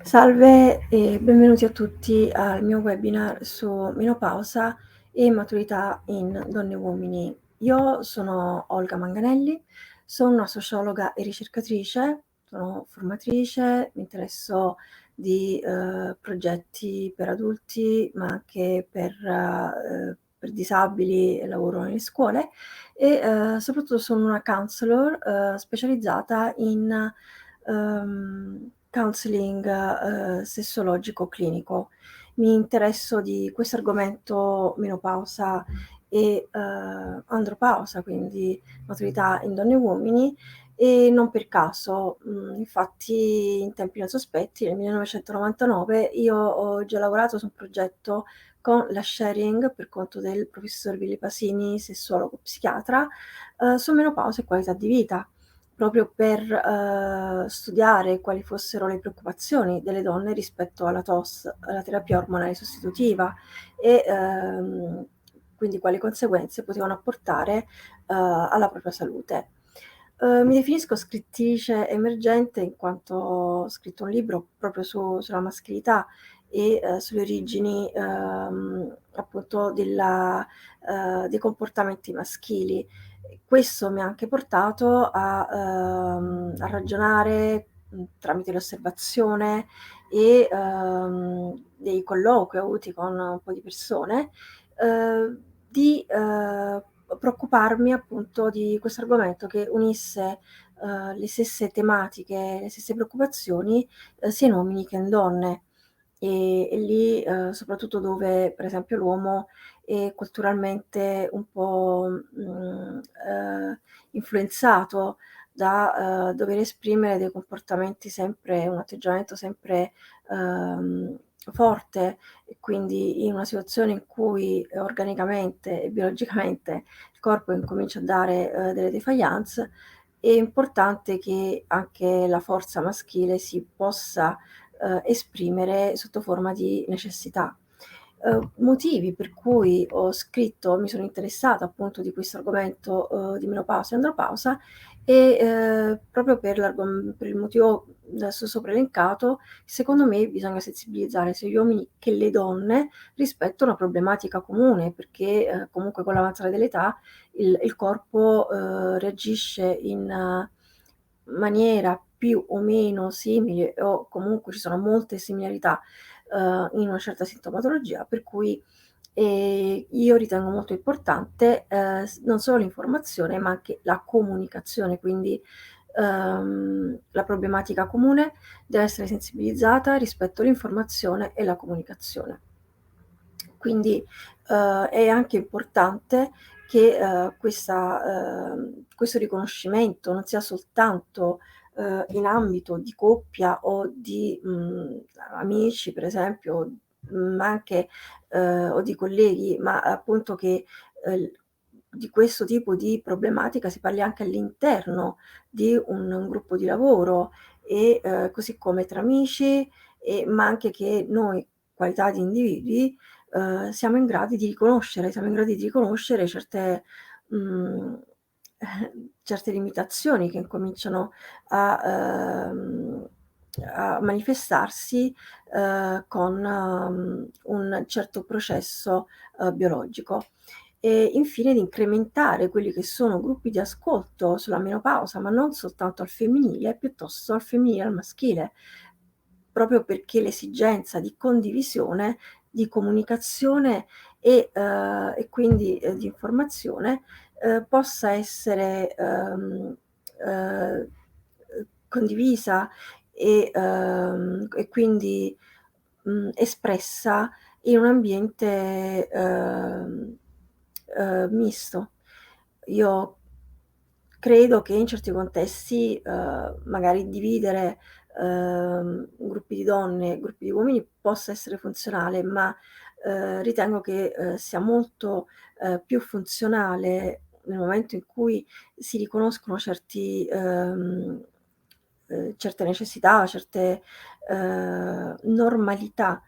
Salve e benvenuti a tutti al mio webinar su menopausa e maturità in donne e uomini. Io sono Olga Manganelli, sono una sociologa e ricercatrice, sono formatrice, mi interesso di progetti per adulti, ma anche per disabili e lavoro nelle scuole e soprattutto sono una counselor specializzata in counseling sessologico clinico. Mi interesso di questo argomento menopausa e andropausa, quindi maturità in donne e uomini, e non per caso. Infatti in tempi non sospetti, nel 1999, io ho già lavorato su un progetto con la Sharing per conto del professor Willy Pasini, sessuologo psichiatra, su menopausa e qualità di vita, proprio per studiare quali fossero le preoccupazioni delle donne rispetto alla TOS, alla terapia ormonale sostitutiva, e quindi quali conseguenze potevano apportare alla propria salute. Mi definisco scrittrice emergente in quanto ho scritto un libro proprio sulla maschilità e sulle origini appunto dei comportamenti maschili. Questo mi ha anche portato a ragionare, tramite l'osservazione e dei colloqui avuti con un po' di persone, di preoccuparmi appunto di questo argomento che unisse le stesse tematiche, le stesse preoccupazioni, sia in uomini che in donne. E lì, soprattutto dove per esempio l'uomo è culturalmente un po', influenzato da dover esprimere dei comportamenti sempre, un atteggiamento sempre forte, e quindi in una situazione in cui organicamente e biologicamente il corpo incomincia a dare delle défaillance, è importante che anche la forza maschile si possa esprimere sotto forma di necessità. Motivi per cui mi sono interessata appunto di questo argomento di menopausa e andropausa, e proprio per il motivo adesso sopra elencato, secondo me bisogna sensibilizzare sia gli uomini che le donne rispetto a una problematica comune, perché comunque con l'avanzare dell'età il corpo reagisce in maniera più o meno simile, o comunque ci sono molte similarità in una certa sintomatologia, per cui io ritengo molto importante non solo l'informazione, ma anche la comunicazione. Quindi la problematica comune deve essere sensibilizzata rispetto all'informazione e la comunicazione. Quindi è anche importante che questo riconoscimento non sia soltanto in ambito di coppia o di amici per esempio, ma anche o di colleghi, ma appunto che ehm, di questo tipo di problematica si parli anche all'interno di un gruppo di lavoro, e così come tra amici, ma anche che noi, qualità di individui, siamo in gradi di riconoscere mhmm, certe limitazioni che incominciano a manifestarsi con un certo processo biologico. E infine di incrementare quelli che sono gruppi di ascolto sulla menopausa, ma non soltanto al femminile, piuttosto al femminile e al maschile, proprio perché l'esigenza di condivisione, di comunicazione e quindi di informazione possa essere condivisa e quindi espressa in un ambiente misto. Io credo che in certi contesti magari dividere gruppi di donne e gruppi di uomini possa essere funzionale, ma ritengo che sia molto più funzionale nel momento in cui si riconoscono certe necessità, certe normalità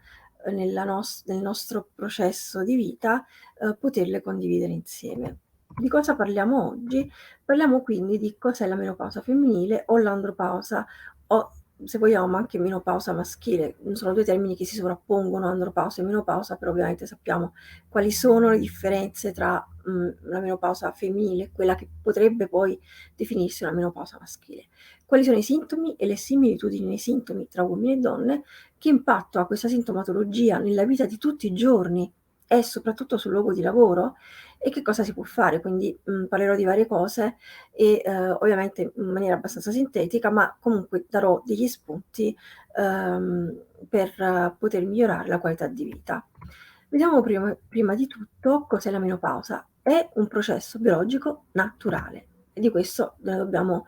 nel nostro processo di vita, poterle condividere insieme. Di cosa parliamo oggi? Parliamo quindi di cos'è la menopausa femminile o l'andropausa, o se vogliamo, ma anche menopausa maschile. Sono 2 termini che si sovrappongono, andropausa e menopausa, però ovviamente sappiamo quali sono le differenze tra, la menopausa femminile e quella che potrebbe poi definirsi una menopausa maschile. Quali sono i sintomi e le similitudini nei sintomi tra uomini e donne, che impatto ha questa sintomatologia nella vita di tutti i giorni e soprattutto sul luogo di lavoro, e che cosa si può fare. Quindi, parlerò di varie cose e, ovviamente in maniera abbastanza sintetica, ma comunque darò degli spunti, per poter migliorare la qualità di vita. Vediamo prima di tutto cos'è la menopausa. È un processo biologico naturale e di questo noi dobbiamo,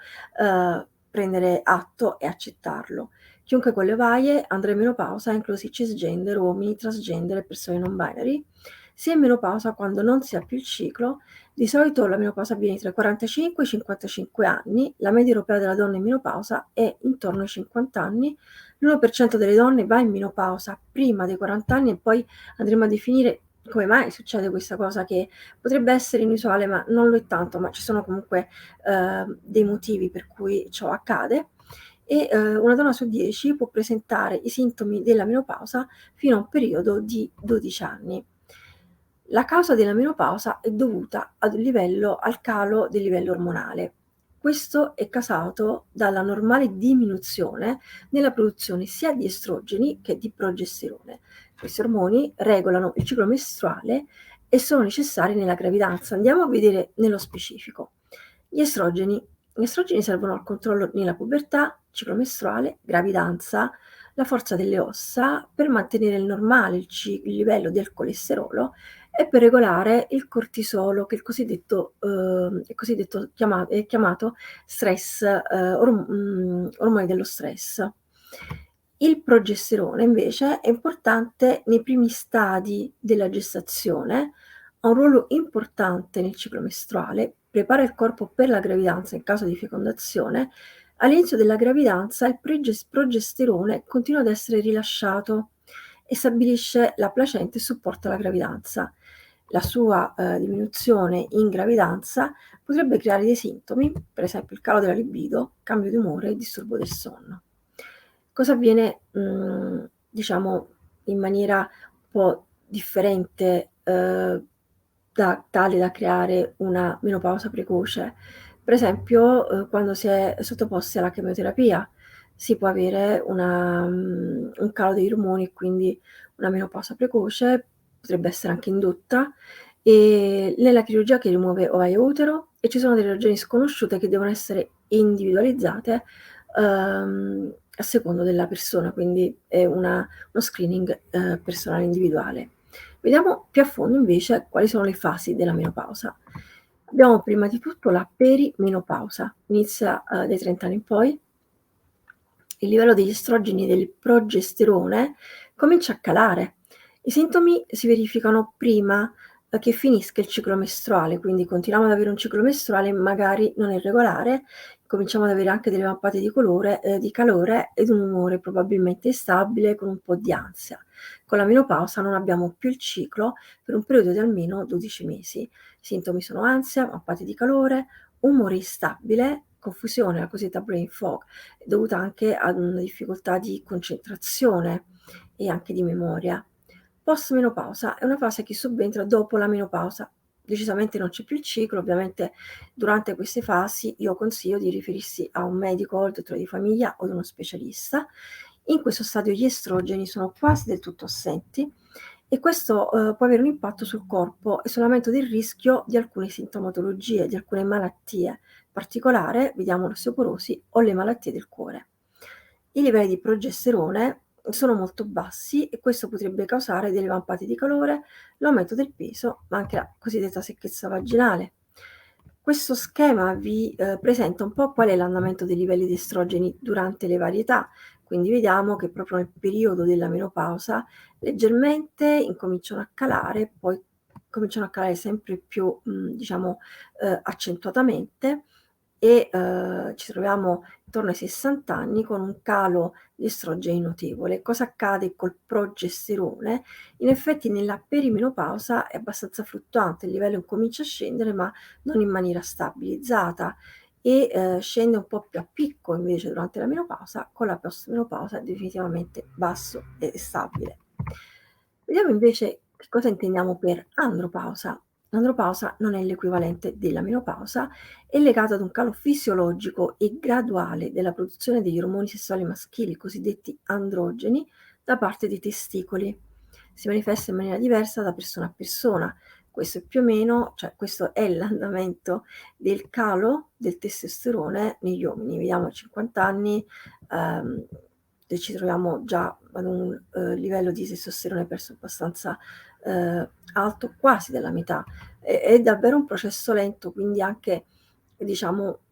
prendere atto e accettarlo. Chiunque con le varie andrà in menopausa, inclusi cisgender, uomini, transgender e persone non binary. Si è in menopausa quando non si ha più il ciclo. Di solito la menopausa avviene tra i 45 e i 55 anni, la media europea della donna in menopausa è intorno ai 50 anni, l'1% delle donne va in menopausa prima dei 40 anni, e poi andremo a definire come mai succede questa cosa, che potrebbe essere inusuale ma non lo è tanto, ma ci sono comunque dei motivi per cui ciò accade. E una donna su 10 può presentare i sintomi della menopausa fino a un periodo di 12 anni. La causa della menopausa è dovuta al calo del livello ormonale. Questo è causato dalla normale diminuzione nella produzione sia di estrogeni che di progesterone. Questi ormoni regolano il ciclo mestruale e sono necessari nella gravidanza. Andiamo a vedere nello specifico. Gli estrogeni. Gli estrogeni servono al controllo nella pubertà, ciclo mestruale, gravidanza, la forza delle ossa, per mantenere il normale il livello del colesterolo e per regolare il cortisolo, che è chiamato stress, ormone dello stress. Il progesterone invece è importante nei primi stadi della gestazione, ha un ruolo importante nel ciclo mestruale, prepara il corpo per la gravidanza in caso di fecondazione. All'inizio della gravidanza il progesterone continua ad essere rilasciato e stabilisce la placenta e supporta la gravidanza. La sua diminuzione in gravidanza potrebbe creare dei sintomi, per esempio il calo della libido, cambio di umore e disturbo del sonno. Cosa avviene, diciamo, in maniera un po' differente, tale da creare una menopausa precoce? Per esempio, quando si è sottoposti alla chemioterapia si può avere un calo degli ormoni e quindi una menopausa precoce, potrebbe essere anche indotta, nella chirurgia che rimuove ovaio e utero, e ci sono delle ragioni sconosciute che devono essere individualizzate, a secondo della persona, quindi è uno screening, personale individuale. Vediamo più a fondo invece quali sono le fasi della menopausa. Abbiamo prima di tutto la perimenopausa, inizia, dai 30 anni in poi. Il livello degli estrogeni e del progesterone comincia a calare. I sintomi si verificano prima, che finisca il ciclo mestruale, quindi continuiamo ad avere un ciclo mestruale, magari non è regolare, cominciamo ad avere anche delle mampate di calore ed un umore probabilmente instabile con un po' di ansia. Con la menopausa non abbiamo più il ciclo per un periodo di almeno 12 mesi. I sintomi sono ansia, mampate di calore, umore instabile, confusione, la cosiddetta brain fog, dovuta anche ad una difficoltà di concentrazione e anche di memoria. Post-menopausa è una fase che subentra dopo la menopausa. Decisamente non c'è più il ciclo, ovviamente durante queste fasi io consiglio di riferirsi a un medico, al dottore di famiglia o ad uno specialista. In questo stadio gli estrogeni sono quasi del tutto assenti e questo può avere un impatto sul corpo e sull'aumento del rischio di alcune sintomatologie, di alcune malattie. In particolare vediamo l'osteoporosi o le malattie del cuore. I livelli di progesterone sono molto bassi e questo potrebbe causare delle vampate di calore, l'aumento del peso, ma anche la cosiddetta secchezza vaginale. Questo schema vi presenta un po' qual è l'andamento dei livelli di estrogeni durante le varie età, quindi vediamo che proprio nel periodo della menopausa leggermente incominciano a calare, poi cominciano a calare sempre più, diciamo, accentuatamente, e ci troviamo intorno ai 60 anni con un calo di estrogeni notevole. Cosa accade col progesterone? In effetti nella perimenopausa è abbastanza fluttuante, il livello incomincia a scendere ma non in maniera stabilizzata. e scende un po' più a picco invece durante la menopausa, con la postmenopausa definitivamente basso e stabile. Vediamo invece che cosa intendiamo per andropausa. L'andropausa non è l'equivalente della menopausa, è legata ad un calo fisiologico e graduale della produzione degli ormoni sessuali maschili, cosiddetti androgeni, da parte dei testicoli. Si manifesta in maniera diversa da persona a persona. Questo è più o meno, cioè questo è l'andamento del calo del testosterone negli uomini. Vediamo a 50 anni e ci troviamo già ad un livello di testosterone perso abbastanza alto, quasi della metà. È davvero un processo lento, quindi anche diciamo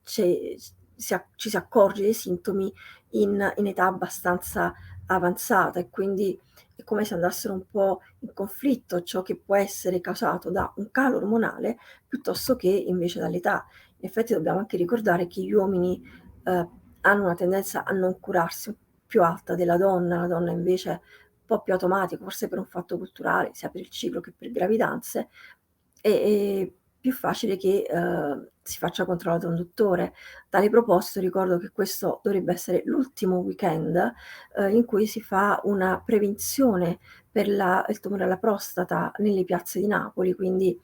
ci si accorge dei sintomi in età abbastanza avanzata, e quindi è come se andassero un po' in conflitto ciò che può essere causato da un calo ormonale piuttosto che invece dall'età. In effetti dobbiamo anche ricordare che gli uomini hanno una tendenza a non curarsi più alta della donna, la donna invece è un po' più automatico, forse per un fatto culturale, sia per il ciclo che per gravidanze, è più facile che si faccia controllare da un dottore. Tale proposito ricordo che questo dovrebbe essere l'ultimo weekend in cui si fa una prevenzione per il tumore alla prostata nelle piazze di Napoli, quindi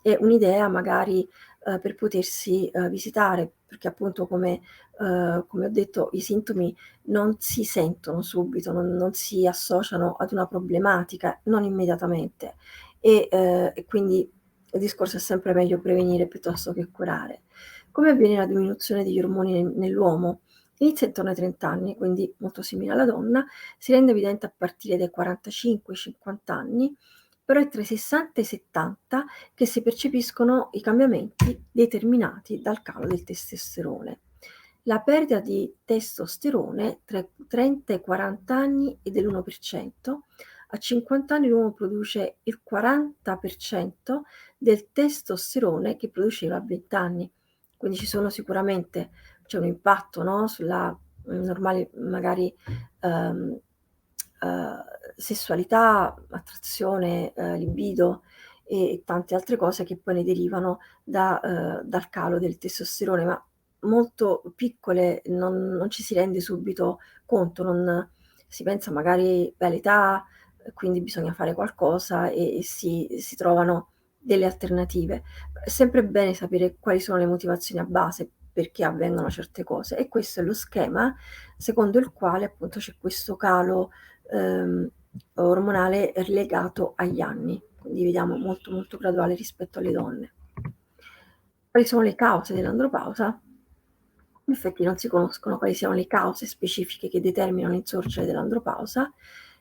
è un'idea magari per potersi visitare, perché appunto come ho detto i sintomi non si sentono subito, non si associano ad una problematica, non immediatamente, e quindi il discorso è sempre meglio prevenire piuttosto che curare. Come avviene la diminuzione degli ormoni nell'uomo? Inizia intorno ai 30 anni, quindi molto simile alla donna, si rende evidente a partire dai 45-50 anni, però è tra i 60 e i 70 che si percepiscono i cambiamenti determinati dal calo del testosterone. La perdita di testosterone tra i 30 e i 40 anni è dell'1%, a 50 anni l'uomo produce il 40% del testosterone che produceva a 20 anni. Quindi ci sono sicuramente, c'è un impatto, no, sulla normale magari ehm, sessualità, attrazione, libido e tante altre cose che poi ne derivano dal calo del testosterone, ma molto piccole, non ci si rende subito conto, non si pensa magari: "Beh, l'età, quindi bisogna fare qualcosa", e si trovano delle alternative. È sempre bene sapere quali sono le motivazioni a base perché avvengono certe cose, e questo è lo schema secondo il quale appunto c'è questo calo ehm, ormonale legato agli anni, quindi vediamo molto molto graduale rispetto alle donne. Quali sono le cause dell'andropausa? In effetti non si conoscono quali siano le cause specifiche che determinano l'insorgere dell'andropausa.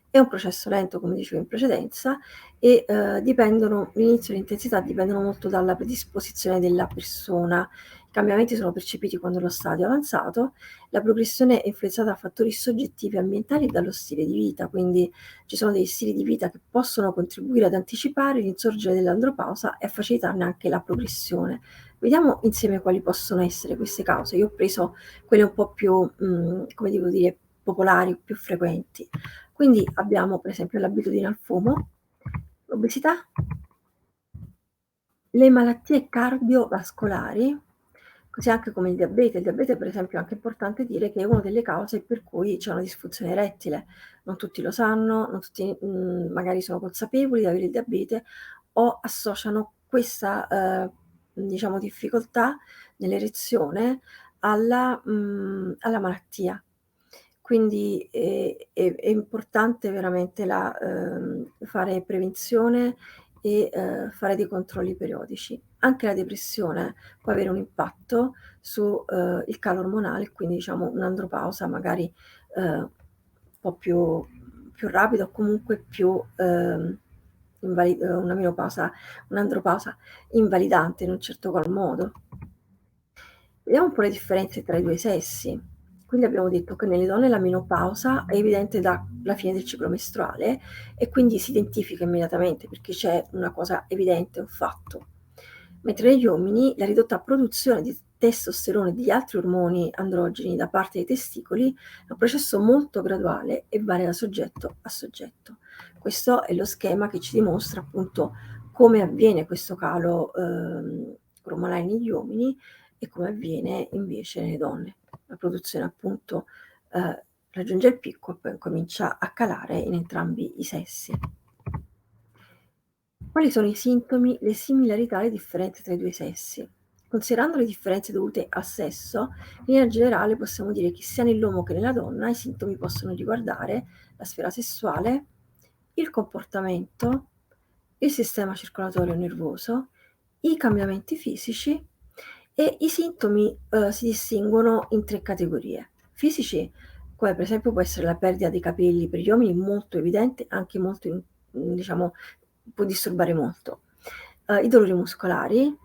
È un processo lento, come dicevo in precedenza, e l'inizio e l'intensità dipendono molto dalla predisposizione della persona. I cambiamenti sono percepiti quando lo stadio è avanzato, la progressione è influenzata da fattori soggettivi e ambientali e dallo stile di vita, quindi ci sono degli stili di vita che possono contribuire ad anticipare l'insorgere dell'andropausa e a facilitarne anche la progressione. Vediamo insieme quali possono essere queste cause. Io ho preso quelle un po' più, come devo dire, popolari, più frequenti. Quindi abbiamo per esempio l'abitudine al fumo, l'obesità, le malattie cardiovascolari, così anche come il diabete. Il diabete per esempio è anche importante dire che è una delle cause per cui c'è una disfunzione erettile. Non tutti lo sanno, non tutti, magari sono consapevoli di avere il diabete o associano questa, diciamo difficoltà nell'erezione alla malattia. Quindi, è importante veramente fare prevenzione e fare dei controlli periodici. Anche la depressione può avere un impatto su il calo ormonale, quindi diciamo un'andropausa magari un po' più rapida o comunque più una menopausa, un'andropausa invalidante in un certo qual modo. Vediamo un po' le differenze tra i 2 sessi. Quindi abbiamo detto che nelle donne la menopausa è evidente dalla fine del ciclo mestruale e quindi si identifica immediatamente perché c'è una cosa evidente, un fatto. Mentre negli uomini la ridotta produzione di testosterone e di altri ormoni androgeni da parte dei testicoli è un processo molto graduale e varia da soggetto a soggetto. Questo è lo schema che ci dimostra appunto come avviene questo calo ormonale negli uomini e come avviene invece nelle donne. La produzione appunto raggiunge il picco e poi comincia a calare in entrambi i sessi. Quali sono i sintomi, le similarità e le differenze tra i due sessi? Considerando le differenze dovute al sesso, in linea generale possiamo dire che sia nell'uomo che nella donna i sintomi possono riguardare la sfera sessuale, il comportamento, il sistema circolatorio nervoso, i cambiamenti fisici e i sintomi si distinguono in 3 categorie. Fisici, come per esempio può essere la perdita dei capelli per gli uomini molto evidente, anche molto diciamo può disturbare molto. I dolori muscolari,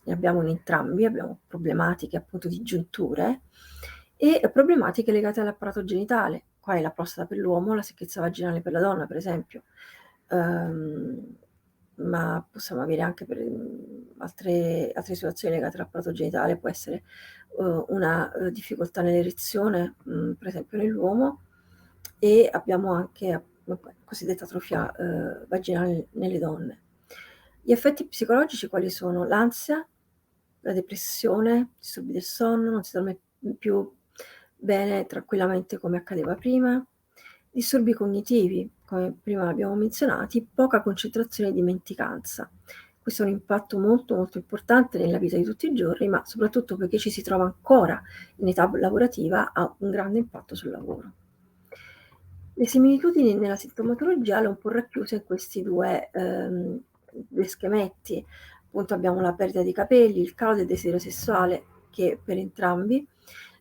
ne abbiamo in entrambi, abbiamo problematiche appunto di giunture e problematiche legate all'apparato genitale, quale la prostata per l'uomo, la secchezza vaginale per la donna per esempio. Ma possiamo avere anche altre situazioni legate all'apparato genitale, può essere una difficoltà nell'erezione, per esempio nell'uomo, e abbiamo anche cosiddetta atrofia vaginale nelle donne. Gli effetti psicologici quali sono? L'ansia, la depressione, disturbi del sonno, non si dorme più bene tranquillamente come accadeva prima, disturbi cognitivi, come prima abbiamo menzionati, poca concentrazione e dimenticanza. Questo è un impatto molto, molto importante nella vita di tutti i giorni, ma soprattutto perché ci si trova ancora in età lavorativa, ha un grande impatto sul lavoro. Le similitudini nella sintomatologia le ho un po' racchiuse in questi due schemetti. Appunto abbiamo la perdita di capelli, il calo del desiderio sessuale che per entrambi.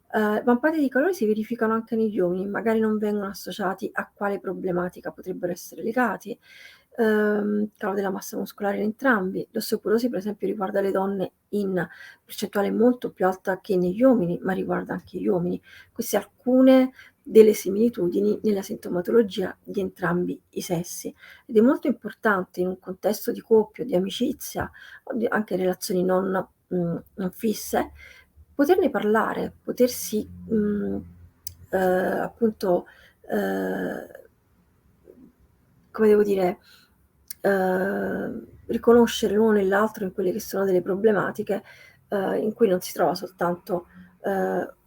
Vampate di calore si verificano anche negli uomini, magari non vengono associati a quale problematica potrebbero essere legati. Calo della massa muscolare in entrambi. L'osteoporosi per esempio riguarda le donne in percentuale molto più alta che negli uomini, ma riguarda anche gli uomini. Queste alcune delle similitudini nella sintomatologia di entrambi i sessi ed è molto importante in un contesto di coppia, di amicizia o di anche relazioni non fisse, poterne parlare, potersi appunto come devo dire, riconoscere l'uno nell'altro in quelle che sono delle problematiche in cui non si trova soltanto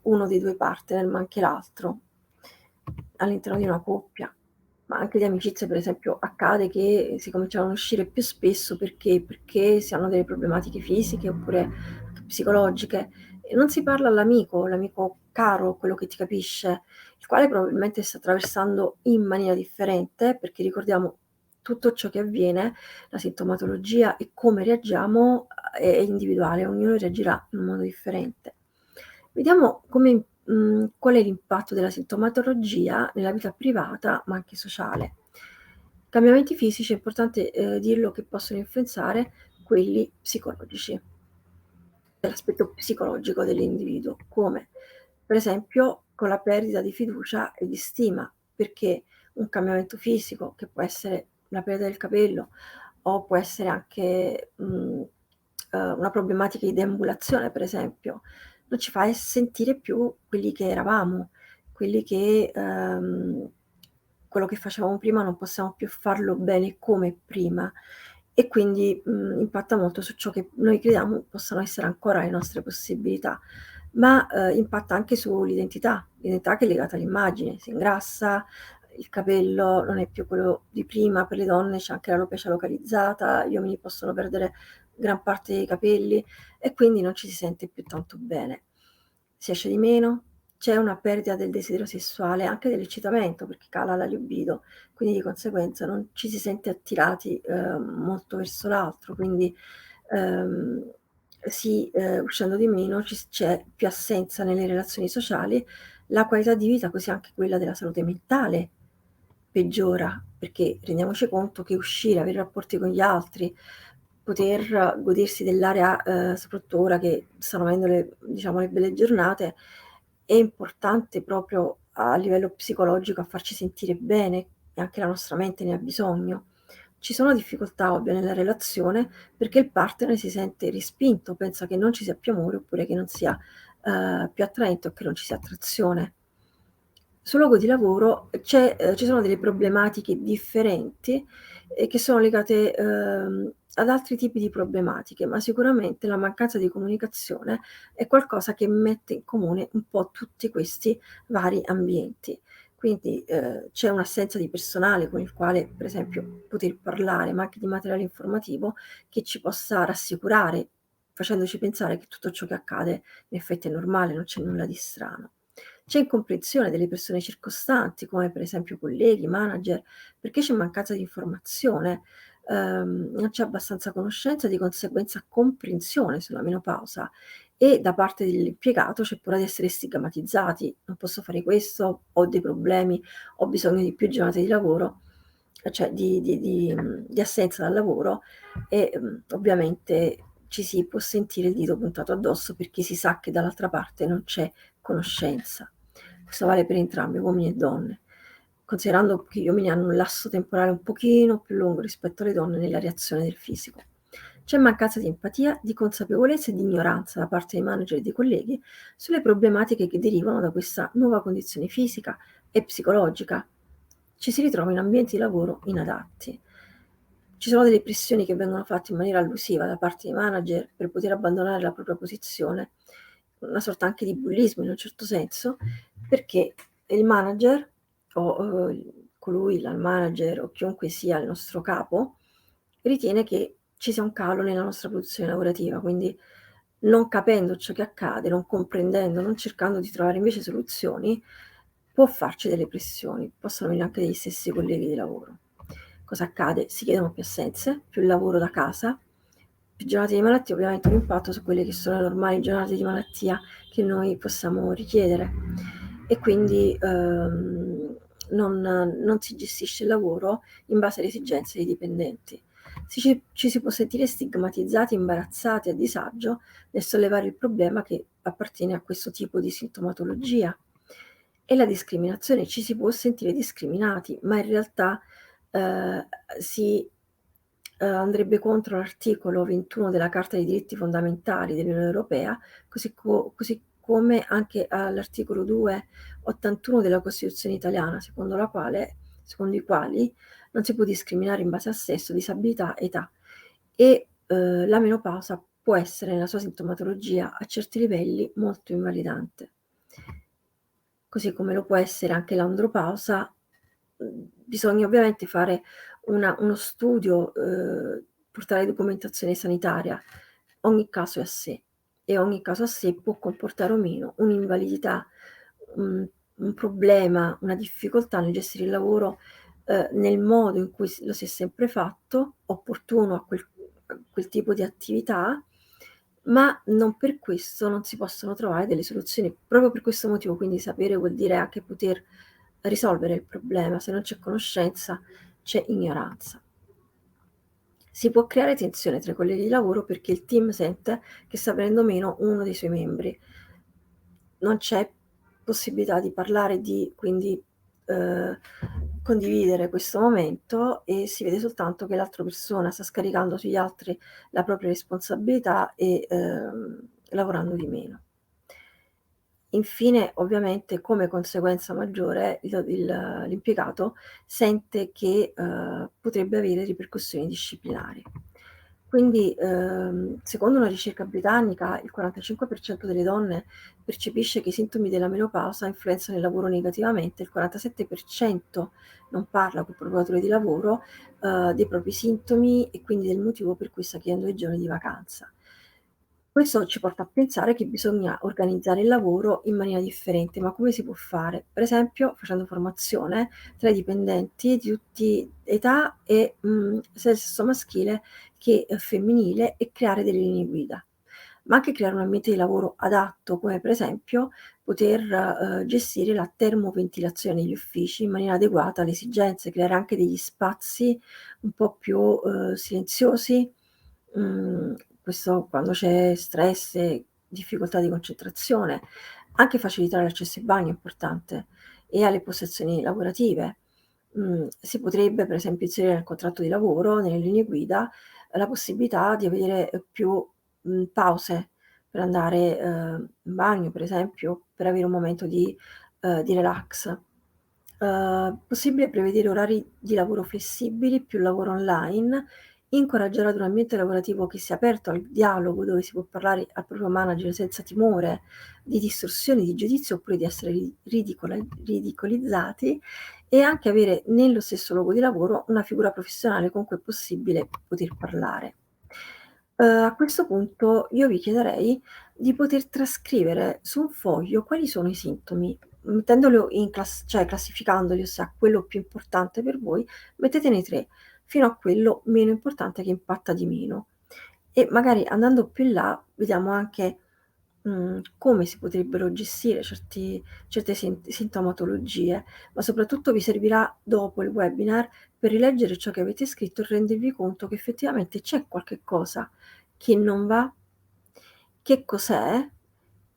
uno dei 2 partner, ma anche l'altro all'interno di una coppia. Ma anche di amicizie, per esempio, accade che si cominciano a uscire più spesso perché si hanno delle problematiche fisiche oppure anche psicologiche e non si parla all'amico, l'amico caro, quello che ti capisce, il quale probabilmente sta attraversando in maniera differente, perché ricordiamo tutto ciò che avviene, la sintomatologia e come reagiamo è individuale, ognuno reagirà in un modo differente. Vediamo qual è l'impatto della sintomatologia nella vita privata, ma anche sociale. Cambiamenti fisici, è importante dirlo, che possono influenzare quelli psicologici, l'aspetto psicologico dell'individuo, come per esempio con la perdita di fiducia e di stima, perché un cambiamento fisico, che può essere la perdita del capello o può essere anche una problematica di deambulazione per esempio, non ci fa sentire più quelli che eravamo, quelli che quello che facevamo prima non possiamo più farlo bene come prima e quindi impatta molto su ciò che noi crediamo possano essere ancora le nostre possibilità, ma impatta anche l'identità che è legata all'immagine, si ingrassa, il capello non è più quello di prima, per le donne c'è anche l'alopecia localizzata, gli uomini possono perdere gran parte dei capelli e quindi non ci si sente più tanto bene. Si esce di meno, c'è una perdita del desiderio sessuale, anche dell'eccitamento, perché cala la libido, quindi di conseguenza non ci si sente attirati molto verso l'altro, quindi uscendo di meno c'è più assenza nelle relazioni sociali, la qualità di vita, così anche quella della salute mentale peggiora, perché rendiamoci conto che uscire, avere rapporti con gli altri, poter godersi dell'aria, soprattutto ora che stanno venendo le belle giornate, è importante proprio a livello psicologico a farci sentire bene e anche la nostra mente ne ha bisogno. Ci sono difficoltà ovvie nella relazione perché il partner si sente respinto, pensa che non ci sia più amore oppure che non sia più attraente o che non ci sia attrazione. Sul luogo di lavoro ci sono delle problematiche differenti, che sono legate, ad altri tipi di problematiche, ma sicuramente la mancanza di comunicazione è qualcosa che mette in comune un po' tutti questi vari ambienti. Quindi, c'è un'assenza di personale con il quale, per esempio, poter parlare, ma anche di materiale informativo che ci possa rassicurare, facendoci pensare che tutto ciò che accade in effetti è normale, non c'è nulla di strano. C'è incomprensione delle persone circostanti, come per esempio colleghi, manager, perché c'è mancanza di informazione, non c'è abbastanza conoscenza, di conseguenza comprensione sulla menopausa e da parte dell'impiegato c'è paura di essere stigmatizzati: "Non posso fare questo, ho dei problemi, ho bisogno di più giornate di lavoro", cioè di assenza dal lavoro e, ovviamente ci si può sentire il dito puntato addosso perché si sa che dall'altra parte non c'è conoscenza. Questo vale per entrambi, uomini e donne, considerando che gli uomini hanno un lasso temporale un pochino più lungo rispetto alle donne nella reazione del fisico. C'è mancanza di empatia, di consapevolezza e di ignoranza da parte dei manager e dei colleghi sulle problematiche che derivano da questa nuova condizione fisica e psicologica. Ci si ritrova in ambienti di lavoro inadatti. Ci sono delle pressioni che vengono fatte in maniera allusiva da parte dei manager per poter abbandonare la propria posizione, una sorta anche di bullismo in un certo senso, perché il manager o, colui, il manager o chiunque sia il nostro capo, ritiene che ci sia un calo nella nostra produzione lavorativa, quindi non capendo ciò che accade, non comprendendo, non cercando di trovare invece soluzioni, può farci delle pressioni, possono venire anche dagli stessi colleghi di lavoro. Cosa accade? Si chiedono più assenze, più lavoro da casa, più giornate di malattia, ovviamente un impatto su quelle che sono le normali giornate di malattia che noi possiamo richiedere e quindi, non si gestisce il lavoro in base alle esigenze dei dipendenti. Ci si può sentire stigmatizzati, imbarazzati, a disagio nel sollevare il problema che appartiene a questo tipo di sintomatologia. E la discriminazione, ci si può sentire discriminati, ma in realtà, ehm, si andrebbe contro l'articolo 21 della Carta dei diritti fondamentali dell'Unione Europea, così come anche all'articolo 281 della Costituzione italiana, secondo i quali non si può discriminare in base a sesso, disabilità, età e, la menopausa può essere nella sua sintomatologia a certi livelli molto invalidante. Così come lo può essere anche l'andropausa, bisogna ovviamente fare uno studio, portare documentazione sanitaria. Ogni caso è a sé e ogni caso a sé può comportare o meno un'invalidità, un problema, una difficoltà nel gestire il lavoro, nel modo in cui lo si è sempre fatto, opportuno a quel tipo di attività, ma non per questo non si possono trovare delle soluzioni. Proprio per questo motivo, quindi sapere vuol dire anche poter risolvere il problema. Se non c'è conoscenza, c'è ignoranza. Si può creare tensione tra i colleghi di lavoro perché il team sente che sta venendo meno uno dei suoi membri. Non c'è possibilità di parlare, di quindi, uhm, condividere questo momento e si vede soltanto che l'altra persona sta scaricando sugli altri la propria responsabilità e, lavorando di meno. Infine, ovviamente, come conseguenza maggiore l'impiegato sente che, potrebbe avere ripercussioni disciplinari. Quindi, secondo una ricerca britannica, il 45% delle donne percepisce che i sintomi della menopausa influenzano il lavoro negativamente, il 47% non parla col proprio datore di lavoro, dei propri sintomi e quindi del motivo per cui sta chiedendo i giorni di vacanza. Questo ci porta a pensare che bisogna organizzare il lavoro in maniera differente, ma come si può fare? Per esempio facendo formazione tra i dipendenti di tutti età e, sia del sesso maschile che, femminile e creare delle linee guida. Ma anche creare un ambiente di lavoro adatto, come per esempio poter, gestire la termoventilazione negli uffici in maniera adeguata alle esigenze, creare anche degli spazi un po' più, silenziosi. Questo quando c'è stress e difficoltà di concentrazione. Anche facilitare l'accesso ai bagni è importante e alle postazioni lavorative. Si potrebbe per esempio inserire nel contratto di lavoro, nelle linee guida, la possibilità di avere, più, pause per andare, in bagno per esempio, per avere un momento di relax. Possibile prevedere orari di lavoro flessibili, più lavoro online incoraggerò ad un ambiente lavorativo che sia aperto al dialogo, dove si può parlare al proprio manager senza timore di distorsioni di giudizio oppure di essere ridicolizzati, e anche avere nello stesso luogo di lavoro una figura professionale con cui è possibile poter parlare. A questo punto io vi chiederei di poter trascrivere su un foglio quali sono i sintomi, mettendolo in cioè classificandoli, ossia quello più importante per voi, mettetene 3, fino a quello meno importante che impatta di meno. E magari andando più in là vediamo anche, come si potrebbero gestire certe sintomatologie, ma soprattutto vi servirà dopo il webinar per rileggere ciò che avete scritto e rendervi conto che effettivamente c'è qualche cosa che non va, che cos'è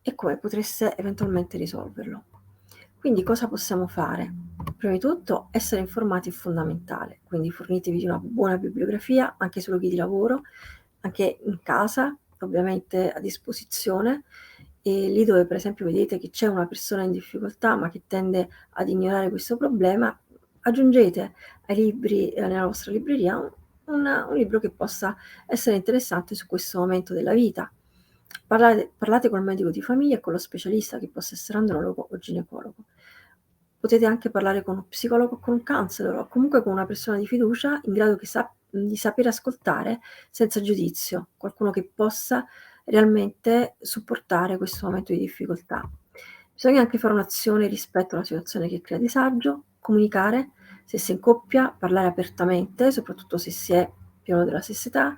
e come potreste eventualmente risolverlo. Quindi cosa possiamo fare? Prima di tutto essere informati è fondamentale, quindi fornitevi di una buona bibliografia anche sui luoghi di lavoro, anche in casa, ovviamente a disposizione, e lì dove per esempio vedete che c'è una persona in difficoltà ma che tende ad ignorare questo problema, aggiungete ai libri nella vostra libreria un libro che possa essere interessante su questo momento della vita. Parlate col medico di famiglia e con lo specialista, che possa essere andrologo o ginecologo. Potete anche parlare con uno psicologo o con un counselor, o comunque con una persona di fiducia in grado di sapere ascoltare senza giudizio, qualcuno che possa realmente supportare questo momento di difficoltà. Bisogna anche fare un'azione rispetto alla situazione che crea disagio, comunicare, se si è in coppia, parlare apertamente, soprattutto se si è più o meno della stessa età,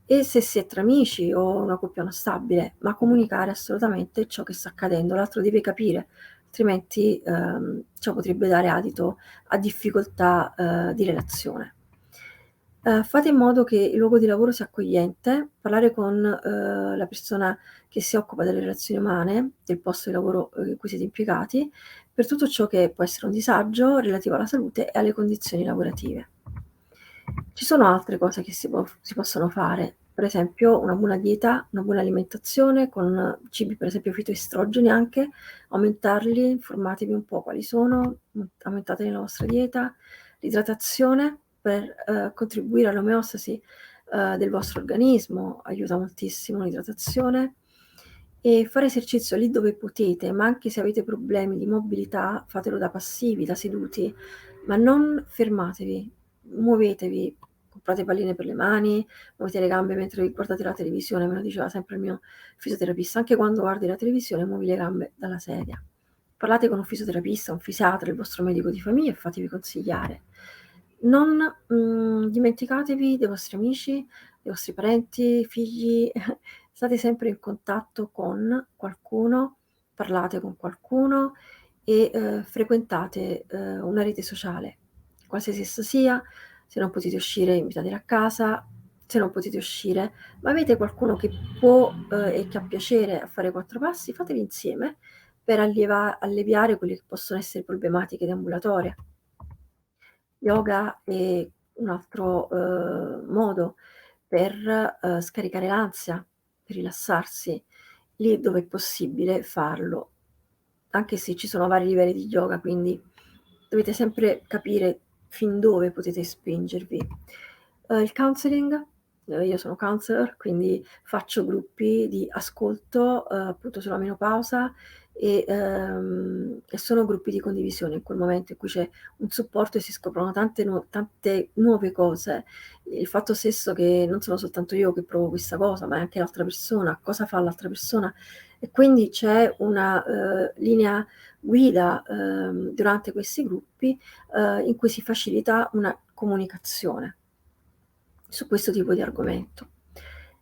e se si è tra amici o una coppia non stabile, ma comunicare assolutamente ciò che sta accadendo. L'altro deve capire, altrimenti ciò potrebbe dare adito a difficoltà di relazione. Fate in modo che il luogo di lavoro sia accogliente, parlare con la persona che si occupa delle relazioni umane, del posto di lavoro in cui siete impiegati, per tutto ciò che può essere un disagio relativo alla salute e alle condizioni lavorative. Ci sono altre cose che si possono fare, per esempio una buona dieta, una buona alimentazione con cibi per esempio fitoestrogeni anche, aumentarli, informatevi un po' quali sono, aumentateli nella vostra dieta, l'idratazione per contribuire all'omeostasi del vostro organismo, aiuta moltissimo l'idratazione, e fare esercizio lì dove potete, ma anche se avete problemi di mobilità, fatelo da passivi, da seduti, ma non fermatevi, muovetevi, comprate palline per le mani, muovete le gambe mentre guardate la televisione, me lo diceva sempre il mio fisioterapista, anche quando guardi la televisione muovi le gambe dalla sedia. Parlate con un fisioterapista, un fisiatra, il vostro medico di famiglia e fatevi consigliare. Non dimenticatevi dei vostri amici, dei vostri parenti, figli, state sempre in contatto con qualcuno, parlate con qualcuno e frequentate una rete sociale, qualsiasi essa sia. Se non potete uscire, invitateli a casa, se non potete uscire, ma avete qualcuno che può e che ha piacere a fare 4 passi, fateli insieme per alleviare quelle che possono essere problematiche deambulatorie. Yoga è un altro modo per scaricare l'ansia, per rilassarsi. Lì dove è possibile farlo, anche se ci sono vari livelli di yoga, quindi dovete sempre capire fin dove potete spingervi. Il counseling, io sono counselor, quindi faccio gruppi di ascolto appunto sulla menopausa e sono gruppi di condivisione in quel momento in cui c'è un supporto e si scoprono tante nuove cose. Il fatto stesso che non sono soltanto io che provo questa cosa, ma è anche l'altra persona, cosa fa l'altra persona, e quindi c'è una linea guida durante questi gruppi in cui si facilita una comunicazione su questo tipo di argomento.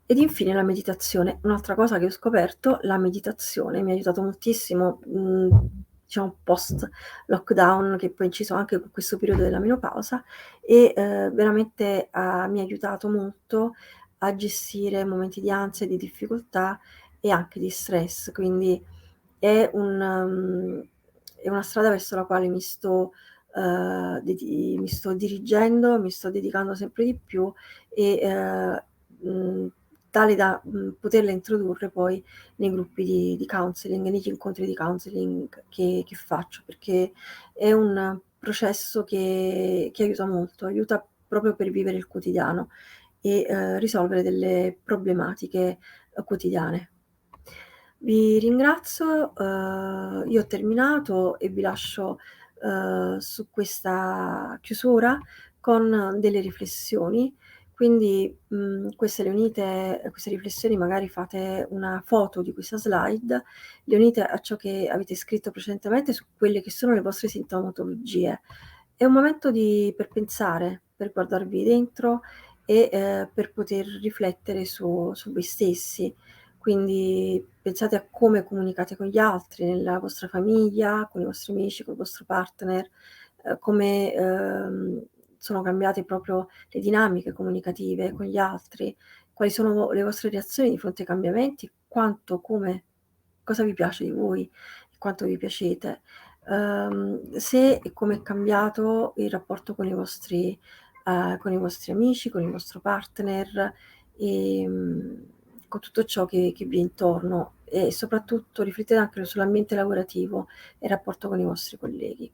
Ed infine la meditazione. Un'altra cosa che ho scoperto, la meditazione mi ha aiutato moltissimo, diciamo post lockdown, che poi è inciso anche con questo periodo della menopausa, e veramente mi ha aiutato molto a gestire momenti di ansia, di difficoltà e anche di stress. Quindi è una strada verso la quale mi sto dirigendo, mi sto dedicando sempre di più e tale da poterla introdurre poi nei gruppi di counseling, negli incontri di counseling che faccio, perché è un processo che aiuta molto, aiuta proprio per vivere il quotidiano e, risolvere delle problematiche, quotidiane. Vi ringrazio, io ho terminato e vi lascio, su questa chiusura con delle riflessioni. Quindi, queste riflessioni magari fate una foto di questa slide, le unite a ciò che avete scritto precedentemente su quelle che sono le vostre sintomatologie. È un momento per pensare, per guardarvi dentro e, per poter riflettere su voi stessi. Quindi pensate a come comunicate con gli altri, nella vostra famiglia, con i vostri amici, col vostro partner, come, sono cambiate proprio le dinamiche comunicative con gli altri, quali sono le vostre reazioni di fronte ai cambiamenti, quanto, come, cosa vi piace di voi, quanto vi piacete. Se e come è cambiato il rapporto con i vostri amici, con il vostro partner, ehm, con tutto ciò che vi è intorno e soprattutto riflettete anche sull'ambiente lavorativo e il rapporto con i vostri colleghi.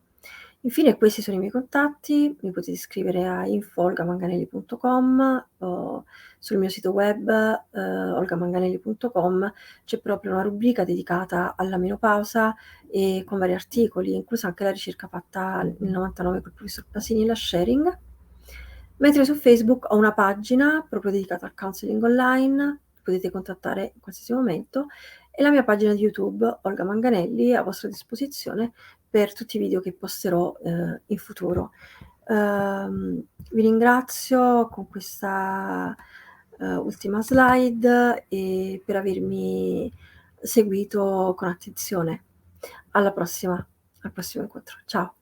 Infine questi sono i miei contatti, mi potete scrivere a info@olgamanganelli.com o sul mio sito web, olgamanganelli.com c'è proprio una rubrica dedicata alla menopausa e con vari articoli, inclusa anche la ricerca fatta nel '99 col professor Pasini e la Sharing. Mentre su Facebook ho una pagina proprio dedicata al counseling online, potete contattare in qualsiasi momento, e la mia pagina di YouTube, Olga Manganelli, a vostra disposizione per tutti i video che posterò, in futuro. Vi ringrazio con questa, ultima slide e per avermi seguito con attenzione. Alla prossima, al prossimo incontro. Ciao.